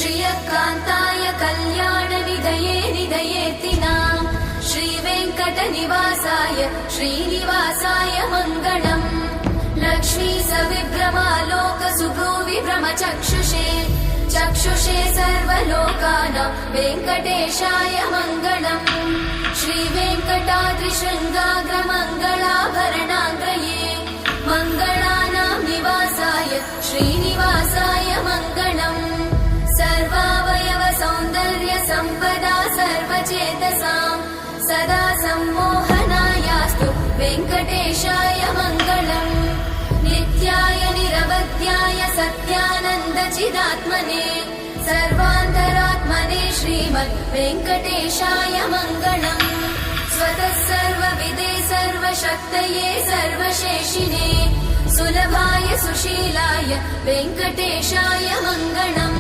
श्रियकान्ताय कल्याणनिधये निधयेतिनाम् श्रीवेङ्कटनिवासाय श्रीनिवासाय मङ्गलम् लक्ष्मी सविभ्रमालोकसुभ्रूविभ्रमचक्षुषे चक्षुषे सर्वलोकानां वेङ्कटेशाय मङ्गलम् श्रीवेङ्कटाद्रिशृङ्गाग्रमङ्गलाभरणाङ्गये मङ्गलानां निवासाय श्रीनिवासाय मङ्गलम् सर्वावयव सौन्दर्य सम्पदा सर्वचेतसां सदा सम्मोहनायास्तु वेङ्कटेशाय मङ्गलम् नित्याय निरवध्याय सत्यानन्दचिदात्मने सर्वान्तरात्मने श्रीमद् वेङ्कटेशाय मङ्गलम् स्वतः सर्वविदे सर्वशक्तये सर्वशेषिने सुलभाय सुशीलाय वेङ्कटेशाय मङ्गलम्